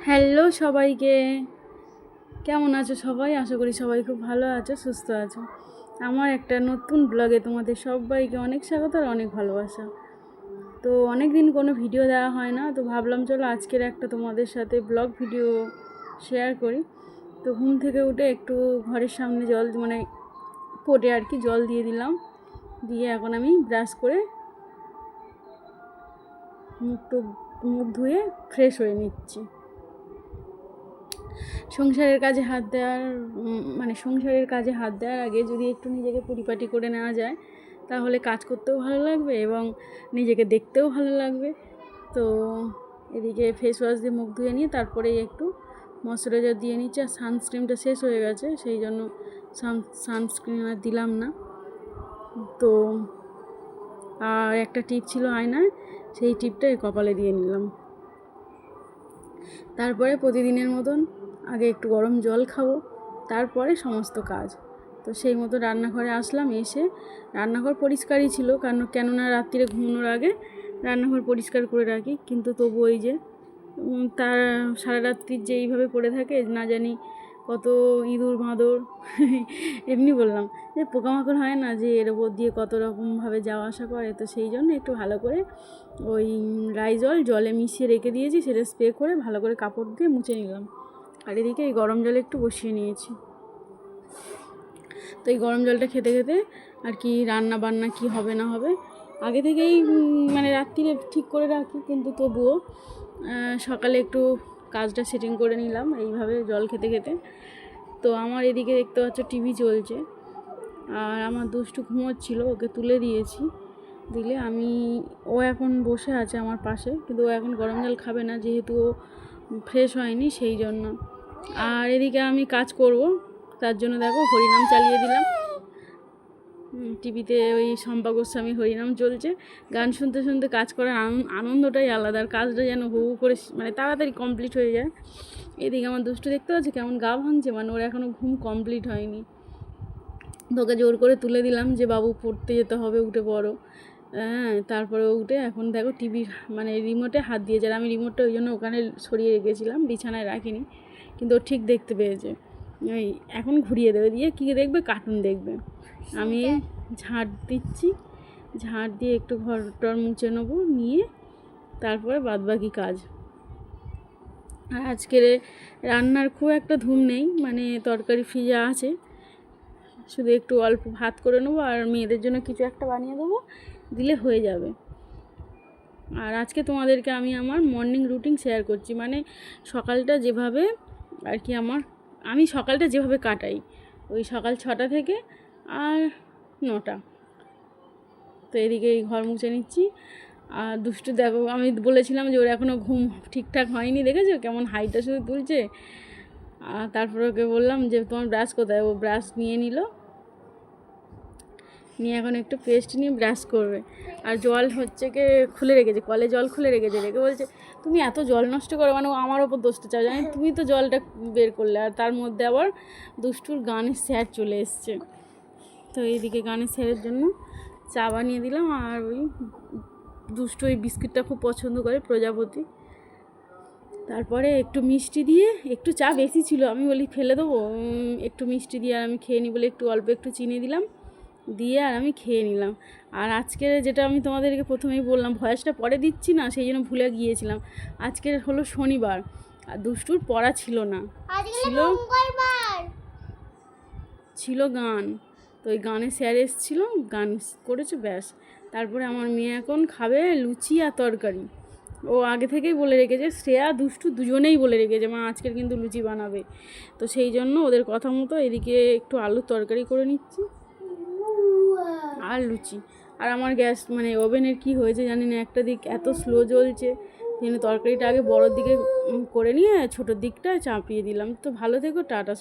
Hello সবাইকে, কেমন আছো সবাই? আশা করি সবাই খুব ভালো আছো, সুস্থ আছো। আমার একটা নতুন ব্লগে তোমাদের সবাইকে অনেক স্বাগত আর অনেক ভালোবাসা। তো অনেক দিন কোনো ভিডিও দেওয়া হয় না, তো ভাবলাম চলো আজকের একটা তোমাদের সাথে ব্লগ ভিডিও শেয়ার করি। তো ঘুম থেকে উঠে একটু ঘরের সামনে জল পটে আর কি জল দিয়ে দিলাম, দিয়ে এখন আমি ব্রাশ করে মুখ ধুয়ে ফ্রেশ হয়ে নিচ্ছি। সংসারের কাজে হাত দেওয়ার আগে যদি একটু নিজেকে পরিপাটি করে নেওয়া যায় তাহলে কাজ করতেও ভালো লাগবে এবং নিজেকে দেখতেও ভালো লাগবে। তো এদিকে ফেস ওয়াশ দিয়ে মুখ ধুয়ে নিয়ে তারপরে একটু ময়শ্চারাইজার দিয়ে নিচ্ছি। আর সানস্ক্রিনটা শেষ হয়ে গেছে, সেই জন্য সানস্ক্রিন আর দিলাম না। তো আর একটা টিপ ছিল আয়নায়, সেই টিপটা কপালে দিয়ে নিলাম। তারপরে প্রতিদিনের মতন আগে একটু গরম জল খাবো, তারপরে সমস্ত কাজ। তো সেই মতো রান্নাঘরে আসলাম, এসে রান্নাঘর পরিষ্কারই ছিল, কেননা রাত্রিরে ঘুমানোর আগে রান্নাঘর পরিষ্কার করে রাখি। কিন্তু তবু ওই যে তার সারা রাত্রির যে এইভাবে পড়ে থাকে, না জানি কত ইঁদুর ভাঁদর এমনি বললাম যে পোকামাকড় হয় না, যে এর ওপর দিয়ে কত রকমভাবে যাওয়া আসা করে। তো সেই জন্য একটু ভালো করে ওই জলে মিশিয়ে রেখে দিয়েছি, সেটা স্প্রে করে ভালো করে কাপড় দিয়ে মুছে নিলাম। আর এদিকে এই গরম জলে একটু বসিয়ে নিয়েছি। তো এই গরম জলটা খেতে খেতে আর কি রান্না বান্না কি হবে না হবে আগে থেকেই রাত্রিরে ঠিক করে রাখি, কিন্তু তবুও সকালে একটু কাজটা সেটিং করে নিলাম এইভাবে জল খেতে খেতে। তো আমার এদিকে দেখতে পাচ্ছ টিভি চলছে, আর আমার দুষ্টু ঘুমোচ্ছিল, ওকে তুলে দিয়েছি। দিলে ও এখন বসে আছে আমার পাশে, কিন্তু ও এখন গরম জল খাবে না, যেহেতু ও ফ্রেশ হয়নি সেই জন্য। আর এদিকে আমি কাজ করব, তার জন্য দেখো হরিনাম চালিয়ে দিলাম। টিভিতে ওই শম্পা গোস্বামী হরিনাম চলছে, গান শুনতে শুনতে কাজ করার আনন্দটাই আলাদা, আর কাজটা যেন হু করে তাড়াতাড়ি কমপ্লিট হয়ে যায়। এদিকে আমার দুষ্টু দেখতে পাচ্ছি কেমন গা ভাঙছে, ওর এখনও ঘুম কমপ্লিট হয়নি। তোকে জোর করে তুলে দিলাম যে বাবু পড়তে যেতে হবে, উঠে পড়ো। তারপরে উঠে এখন দেখো টিভির রিমোটে হাত দিয়েছে, আর আমি রিমোটটা ওই জন্য ওখানে সরিয়ে রেখেছিলাম, বিছানায় রাখিনি, কিন্তু ও ঠিক দেখতে পেয়েছে। ওই এখন ঘুরিয়ে দেবে, দিয়ে কী দেখবে, কার্টুন দেখবে। আমি ঝাঁট দিচ্ছি, ঝাঁট দিয়ে একটু ঘরটার মুছে নেবো, নিয়ে তারপরে বাদবাকি কাজ। আর আজকের রান্নার খুব একটা ধুম নেই, তরকারি ফ্রিজে আছে, শুধু একটু অল্প ভাত করে নেবো আর মেয়েদের জন্য কিছু একটা বানিয়ে দেবো, দিলে হয়ে যাবে। আর আজকে তোমাদেরকে আমি আমার মর্নিং রুটিন শেয়ার করছি, সকালটা যেভাবে আর কি আমি সকালটা যেভাবে কাটাই, ওই সকাল 6টা থেকে আর 9টা। তো এদিকে এই ঘর মুছে নিচ্ছি। আর দুষ্টু দেখো, আমি বলেছিলাম যে ওর এখনও ঘুম ঠিকঠাক হয়নি, দেখেছো কেমন হাইটা শুধু তুলছে। আর তারপরে ওকে বললাম যে তোমার ব্রাশ কোথায়, ও ব্রাশ নিয়ে নিল, নিয়ে এখন একটু পেস্ট নিয়ে ব্রাশ করবে। আর জল খুলে রেখেছে, কলে জল খুলে রেখেছে, রেখে বলছে তুমি এত জল নষ্ট করো, ও আমার ওপর দোষটা চাও, জানি তুমি তো জলটা বের করলে। আর তার মধ্যে আবার দুষ্টুর গানের স্যার চলে এসছে। তো এইদিকে গানের স্যারের জন্য চা বানিয়ে দিলাম, আর ওই দুষ্টু ওই বিস্কিটটা খুব পছন্দ করে, প্রজাপতি। তারপরে একটু মিষ্টি দিয়ে, একটু চা বেশি ছিল, আমি বলি ফেলে দেবো, একটু মিষ্টি দিয়ে আর আমি খেয়ে নিই বলে একটু অল্প একটু চিনি দিলাম, দিয়ে আর আমি খেয়ে নিলাম। আর আজকে যেটা আমি তোমাদেরকে প্রথমেই বললাম, ভয়েসটা পরে দিচ্ছি না, সেই জন্য ভুলে গিয়েছিলাম। আজকের হলো শনিবার, আর দুষ্টুর পড়া ছিল না, ছিল গান। তো ওই গানে স্যার এসেছিল, গান করেছে, ব্যাস। তারপরে আমার মেয়ে এখন খাবে লুচি আর তরকারি। ও আগে থেকেই বলে রেখেছে, শ্রেয়া দুষ্টু দুজনেই বলে রেখেছে মা আজকের কিন্তু লুচি বানাবে। তো সেই জন্য ওদের কথা মতো এদিকে একটু আলুর তরকারি করে নিচ্ছি আর লুচি। আর আমার গ্যাস ওভেনের কি হয়েছে জানি না, একটা দিক এত স্লো জ্বলছে, তরকারিটা আগে বড়োর দিকে করে নিয়ে ছোটোর দিকটা চাপিয়ে দিলাম। তো ভালো থেকো, টাটা।